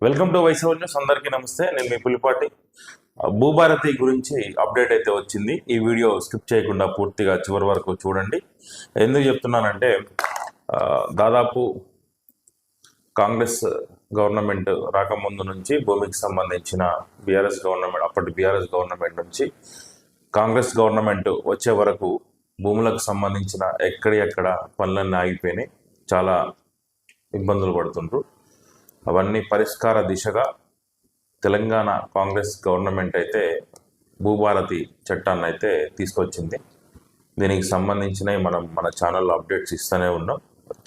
Welcome to వైసవ్ news. అందరికీ నమస్తే. నేను మీ పులిపాటి. భూభారతి గురించి అప్డేట్ అయితే వచ్చింది. ఈ వీడియో స్కిప్ చేయకుండా పూర్తిగా చివరి వరకు చూడండి. ఎందుకు చెప్తున్నానంటే దాదాపు కాంగ్రెస్ గవర్నమెంట్ రాకముందు నుంచి భూమికి సంబంధించిన బీఆర్ఎస్ గవర్నమెంట్, అప్పటి బీఆర్ఎస్ గవర్నమెంట్ నుంచి కాంగ్రెస్ గవర్నమెంట్ వచ్చే వరకు భూములకు సంబంధించిన ఎక్కడెక్కడ పనులన్నీ ఆగిపోయినాయి. చాలా ఇబ్బందులు పడుతుండ్రు. అవన్నీ పరిష్కార దిశగా తెలంగాణ కాంగ్రెస్ గవర్నమెంట్ అయితే భూభారతి చట్టాన్ని అయితే తీసుకొచ్చింది. దీనికి సంబంధించినవి మన ఛానల్లో అప్డేట్స్ ఇస్తూనే ఉన్నాం.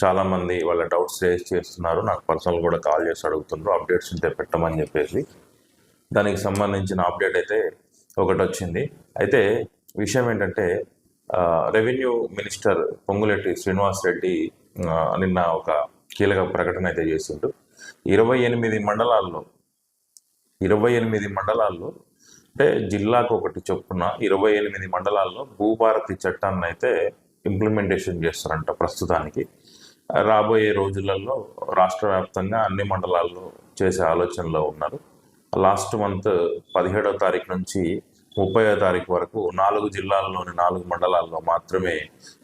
చాలామంది వాళ్ళ డౌట్స్ రేజ్ చేస్తున్నారు. నాకు పర్సనల్ కూడా కాల్ చేసి అడుగుతున్నారు అప్డేట్స్ ఉంటే పెట్టమని చెప్పేసి. దానికి సంబంధించిన అప్డేట్ అయితే ఒకటి వచ్చింది. అయితే విషయం ఏంటంటే రెవెన్యూ మినిస్టర్ పొంగులేటి శ్రీనివాస్ రెడ్డి నిన్న ఒక కీలక ప్రకటన అయితే చేసిండు. 28 మండలాల్లో అంటే జిల్లాకు ఒకటి చొప్పున 28 మండలాల్లో భూభారతి చట్టాన్ని అయితే ఇంప్లిమెంటేషన్ చేస్తారంట. ప్రస్తుతానికి రాబోయే రోజులలో రాష్ట్ర వ్యాప్తంగా అన్ని మండలాల్లో చేసే ఆలోచనలో ఉన్నారు. లాస్ట్ మంత్ 17వ తారీఖు నుంచి 30వ తారీఖు వరకు 4 జిల్లాల్లోని 4 మండలాల్లో మాత్రమే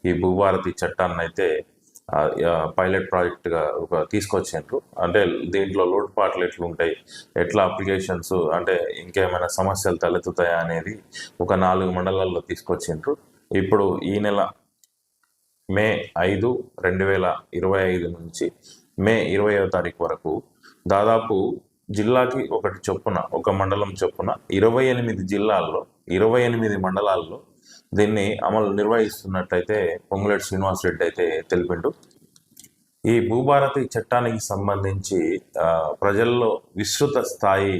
ఈ భూభారతి చట్టాన్ని అయితే పైలట్ ప్రాజెక్ట్గా తీసుకొచ్చిండ్రు. అంటే దీంట్లో లోటుపాట్లు ఎట్లుంటాయి, ఎట్లా అప్లికేషన్స్, అంటే ఇంకేమైనా సమస్యలు తలెత్తుతాయా అనేది ఒక 4 మండలాల్లో తీసుకొచ్చిండ్రు. ఇప్పుడు ఈ నెల మే 5, 2025 నుంచి మే 20వ తారీఖు వరకు దాదాపు జిల్లాకి ఒకటి చొప్పున, ఒక మండలం చొప్పున 28 జిల్లాల్లో 28 మండలాల్లో దీన్ని అమలు నిర్వహిస్తున్నట్టయితే పొంగులేటి శ్రీనివాస్ రెడ్డి అయితే తెలిపిండు. ఈ భూభారతి చట్టానికి సంబంధించి ప్రజల్లో విస్తృత స్థాయి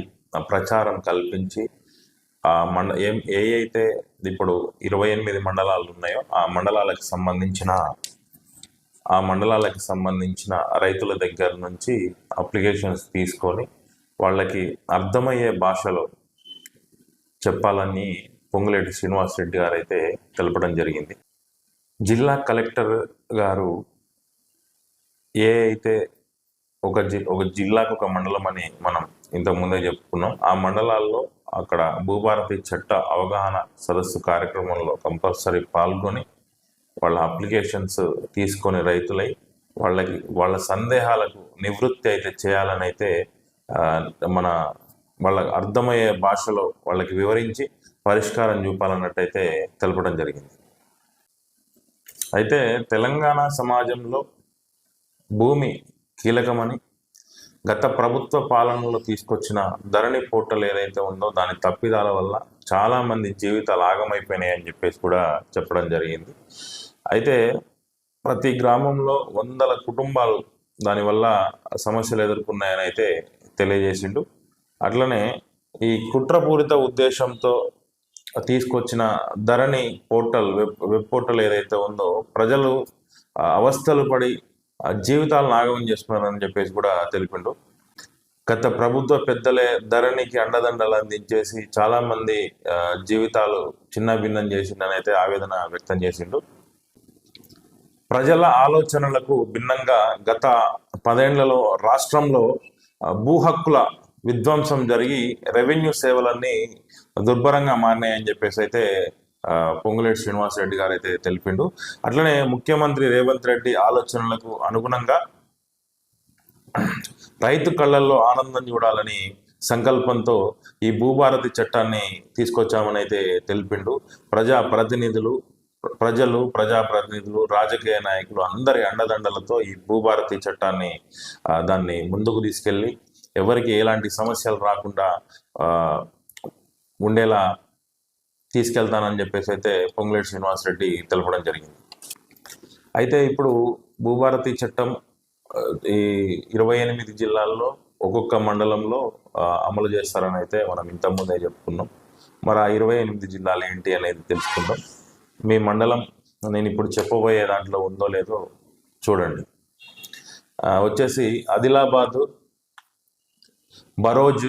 ప్రచారం కల్పించి ఏ అయితే ఇప్పుడు 28 మండలాలు ఉన్నాయో ఆ మండలాలకు సంబంధించిన రైతుల దగ్గర నుంచి అప్లికేషన్స్ తీసుకొని వాళ్ళకి అర్థమయ్యే భాషలో చెప్పాలని పొంగులేటి శ్రీనివాస్ రెడ్డి గారు అయితే తెలపడం జరిగింది. జిల్లా కలెక్టర్ గారు అయితే ఒక జిల్లాకు ఒక మండలం అని మనం ఇంతకుముందే చెప్పుకున్నాం. ఆ మండలాల్లో అక్కడ భూభారతి చట్ట అవగాహన సదస్సు కార్యక్రమంలో కంపల్సరీ పాల్గొని వాళ్ళ అప్లికేషన్స్ తీసుకొని రైతులై వాళ్ళ సందేహాలకు నివృత్తి అయితే చేయాలని అయితే వాళ్ళకి అర్థమయ్యే భాషలో వాళ్ళకి వివరించి పరిష్కారం చూపాలన్నట్టయితే తెలపడం జరిగింది. అయితే తెలంగాణ సమాజంలో భూమి కీలకమని గత ప్రభుత్వ పాలనలో తీసుకొచ్చిన ధరణి పోర్టల్ ఏదైతే ఉందో దాని తప్పిదాల వల్ల చాలామంది జీవితాలు ఆగమైపోయినాయని చెప్పేసి కూడా చెప్పడం జరిగింది. అయితే ప్రతి గ్రామంలో 100 కుటుంబాలు దానివల్ల సమస్యలు ఎదుర్కొన్నాయని అయితే తెలియజేసిండు. అట్లనే ఈ కుట్రపూరిత ఉద్దేశంతో తీసుకొచ్చిన ధరణి పోర్టల్, వెబ్ పోర్టల్ ఏదైతే ఉందో ప్రజలు అవస్థలు పడి జీవితాలను ఆగమం చేస్తున్నారని చెప్పేసి కూడా తెలిపిండు. గత ప్రభుత్వ పెద్దలే ధరణికి అండదండలు అందించేసి చాలామంది జీవితాలు చిన్న భిన్నం చేసిందని అయితే ఆవేదన వ్యక్తం చేసిండు. ప్రజల ఆలోచనలకు భిన్నంగా గత 10 ఏళ్లలో రాష్ట్రంలో భూ హక్కుల విధ్వంసం జరిగి రెవెన్యూ సేవలన్నీ దుర్భరంగా మారినాయని చెప్పేసి అయితే పొంగులేటి శ్రీనివాస్ రెడ్డి గారు అయితే తెలిపిండు. అట్లనే ముఖ్యమంత్రి రేవంత్ రెడ్డి ఆలోచనలకు అనుగుణంగా రైతు కళ్ళల్లో ఆనందం చూడాలని సంకల్పంతో ఈ భూభారతి చట్టాన్ని తీసుకొచ్చామని అయితే తెలిపిండు. ప్రజాప్రతినిధులు, రాజకీయ నాయకులు అందరి అండదండలతో ఈ భూభారతి చట్టాన్ని దాన్ని ముందుకు తీసుకెళ్ళి ఎవరికి ఎలాంటి సమస్యలు రాకుండా ఉండేలా తీసుకెళ్తానని చెప్పేసి అయితే పొంగులేటి శ్రీనివాస్ రెడ్డి తెలపడం జరిగింది. అయితే ఇప్పుడు భూభారతి చట్టం ఈ 28 జిల్లాల్లో ఒక్కొక్క మండలంలో అమలు చేస్తారని అయితే మనం ఇంతకుముందే చెప్పుకున్నాం. మరి ఆ 28 జిల్లాలు ఏంటి అనేది తెలుసుకుందాం. మీ మండలం నేను ఇప్పుడు చెప్పబోయే దాంట్లో ఉందో లేదో చూడండి. వచ్చేసి ఆదిలాబాదు, బరోజు,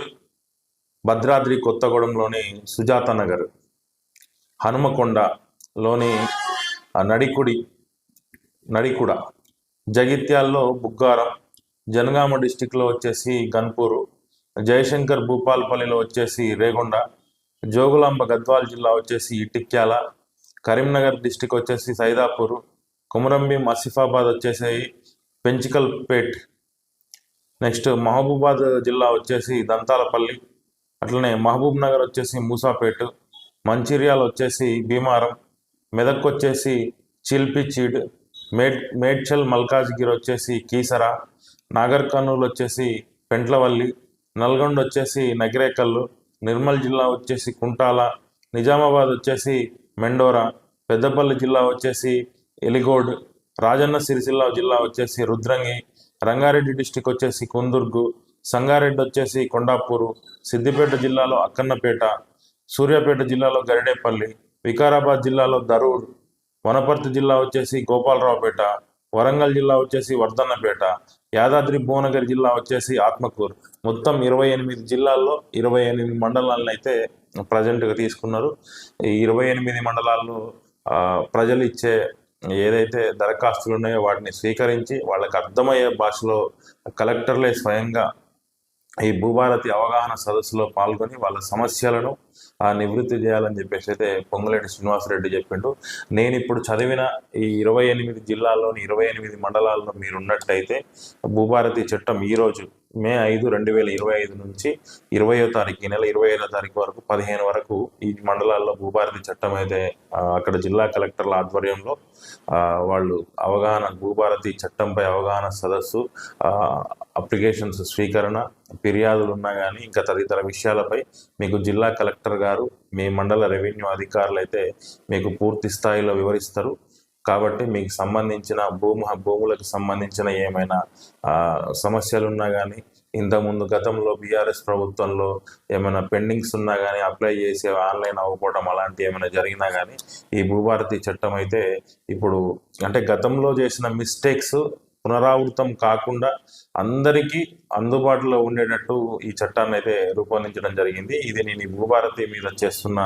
భద్రాద్రి కొత్తగూడెంలోని సుజాత నగర్, హనుమకొండలోని నడికుడ, జగిత్యాల్లో బుగ్గారం, జనగామ డిస్టిక్లో వచ్చేసి గన్పూరు, జయశంకర్ భూపాల్పల్లిలో వచ్చేసి రేగొండ, జోగులాంబ గద్వాల్ జిల్లా వచ్చేసి ఇటిక్యాల, కరీంనగర్ డిస్టిక్ వచ్చేసి సైదాపూర్, కుమరంభీం ఆసిఫాబాద్ వచ్చేసి పెంచికల్పేట్, నెక్స్ట్ మహబూబాద్ జిల్లా వచ్చేసి దంతాలపల్లి, అట్లనే మహబూబ్ నగర్ వచ్చేసి మూసాపేట్, మంచిర్యాల వచ్చేసి భీమారం, మెదక్ వచ్చేసి చిల్పిచీడ్, మేడ్చల్ మల్కాజ్గిరి వచ్చేసి కీసరా, నాగర్ కర్నూలు వచ్చేసి పెంట్లవల్లి, నల్గొండ వచ్చేసి నగిరేకల్లు, నిర్మల్ జిల్లా వచ్చేసి కుంటాల, నిజామాబాద్ వచ్చేసి మెండోరా, పెద్దపల్లి జిల్లా వచ్చేసి ఎలిగోడ్, రాజన్న సిరిసిల్ల జిల్లా వచ్చేసి రుద్రంగి, రంగారెడ్డి డిస్టిక్ వచ్చేసి కుందుర్గు, సంగారెడ్డి వచ్చేసి కొండాపూరు, సిద్దిపేట జిల్లాలో అక్కన్నపేట, సూర్యాపేట జిల్లాలో గరిడేపల్లి, వికారాబాద్ జిల్లాలో దరూర్, వనపర్తి జిల్లా వచ్చేసి గోపాలరావుపేట, వరంగల్ జిల్లా వచ్చేసి వర్ధన్నపేట, యాదాద్రి భువనగిరి జిల్లా వచ్చేసి ఆత్మకూరు. మొత్తం 28 జిల్లాల్లో 28 మండలాలను అయితే ప్రజెంట్గా తీసుకున్నారు. ఈ 28 మండలాల్లో ప్రజలు ఇచ్చే ఏదైతే దరఖాస్తులు ఉన్నాయో వాటిని స్వీకరించి వాళ్ళకి అర్థమయ్యే భాషలో కలెక్టర్లే స్వయంగా ఈ భూభారతి అవగాహన సదస్సులో పాల్గొని వాళ్ళ సమస్యలను నివృత్తి చేయాలని చెప్పేసి అయితే పొంగులేటి శ్రీనివాసరెడ్డి చెప్పిండు. నేను ఇప్పుడు చదివిన ఈ 28 జిల్లాల్లోని 28 మండలాల్లో మీరు ఉన్నట్టయితే భూభారతి చట్టం ఈరోజు మే 5, 2025 నుంచి 20వ తారీఖు, ఈ నెల 25వ తారీఖు వరకు 15 వరకు ఈ మండలాల్లో భూభారతి చట్టం అయితే అక్కడ జిల్లా కలెక్టర్ల ఆధ్వర్యంలో వాళ్ళు భూభారతి చట్టంపై అవగాహన సదస్సు, అప్లికేషన్స్ స్వీకరణ, ఫిర్యాదులు ఉన్నా కానీ ఇంకా తదితర విషయాలపై మీకు జిల్లా కలెక్టర్ గారు, మీ మండల రెవెన్యూ అధికారులు అయితే మీకు పూర్తి స్థాయిలో వివరిస్తారు. కాబట్టి మీకు సంబంధించిన భూములకు సంబంధించిన ఏమైనా సమస్యలు ఉన్నా కానీ, ఇంతకుముందు గతంలో బీఆర్ఎస్ ప్రభుత్వంలో ఏమైనా పెండింగ్స్ ఉన్నా కానీ, అప్లై చేసి ఆన్లైన్ అవ్వకపోవడం అలాంటివి ఏమైనా జరిగినా కానీ ఈ భూభారతి చట్టం అయితే ఇప్పుడు అంటే గతంలో చేసిన మిస్టేక్స్ పునరావృతం కాకుండా అందరికీ అందుబాటులో ఉండేటట్టు ఈ చట్టాన్ని అయితే రూపొందించడం జరిగింది. ఇది నేను ఈ భూభారతి మీద చేస్తున్న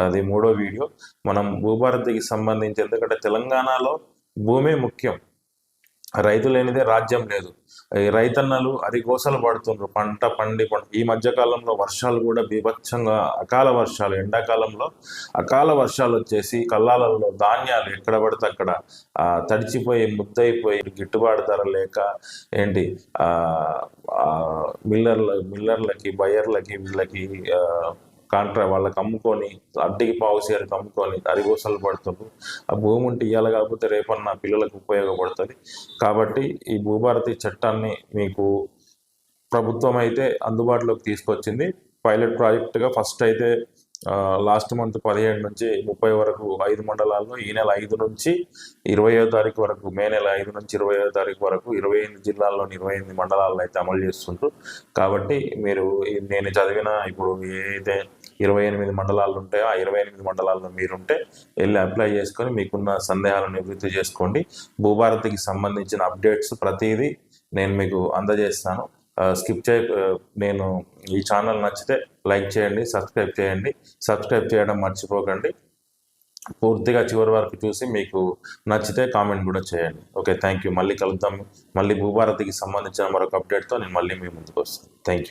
అది 3వ వీడియో. మనం భూభారతికి సంబంధించి, ఎందుకంటే తెలంగాణలో భూమే ముఖ్యం, రైతు లేనిదే రాజ్యం లేదు. ఈ రైతన్నలు అరిగోసలు పడుతుండ్రు, పంట ఈ మధ్యకాలంలో వర్షాలు కూడా బీభత్సంగా అకాల వర్షాలు, ఎండాకాలంలో అకాల వర్షాలు వచ్చేసి కల్లాలలో ధాన్యాలు ఎక్కడ పడితే అక్కడ తడిచిపోయి ముద్దయిపోయి గిట్టుబాటు ధర లేక మిల్లర్లకి బయర్లకి వీళ్ళకి వాళ్ళకి అమ్ముకొని అడ్డికి పావుసేరికి అమ్ముకొని అరిగోసలు పడుతుంది. ఆ భూమి ఉంటే ఇవ్వాలి, కాకపోతే రేపన్న పిల్లలకు ఉపయోగపడుతుంది. కాబట్టి ఈ భూభారతి చట్టాన్ని మీకు ప్రభుత్వం అయితే అందుబాటులోకి తీసుకొచ్చింది. పైలట్ ప్రాజెక్టుగా ఫస్ట్ అయితే లాస్ట్ మంత్ 17 నుంచి 30 వరకు 5 మండలాల్లో, ఈ నెల 5 నుంచి 20వ తారీఖు వరకు, మే నెల 5 నుంచి 20వ తారీఖు వరకు 28 జిల్లాల్లోని 28 మండలాలను అయితే అమలు చేస్తుంటారు. కాబట్టి మీరు నేను చదివిన ఇప్పుడు ఏదైతే 28 మండలాలు ఉంటాయో ఆ 28 మండలాల్లో మీరుంటే వెళ్ళి అప్లై చేసుకొని మీకున్న సందేహాలను నివృత్తి చేసుకోండి. భూభారతికి సంబంధించిన అప్డేట్స్ ప్రతిదీ నేను మీకు అందజేస్తాను. స్కిప్ నేను ఈ ఛానల్ నచ్చితే లైక్ చేయండి, సబ్స్క్రైబ్ చేయడం మర్చిపోకండి. పూర్తిగా చివరి వరకు చూసి మీకు నచ్చితే కామెంట్ కూడా చేయండి. Okay, thank you. మళ్ళీ కలుద్దాం. మళ్ళీ భూభారతికి సంబంధించిన మరొక అప్డేట్తో నేను మళ్ళీ మీ ముందుకు వస్తాను. Thank you.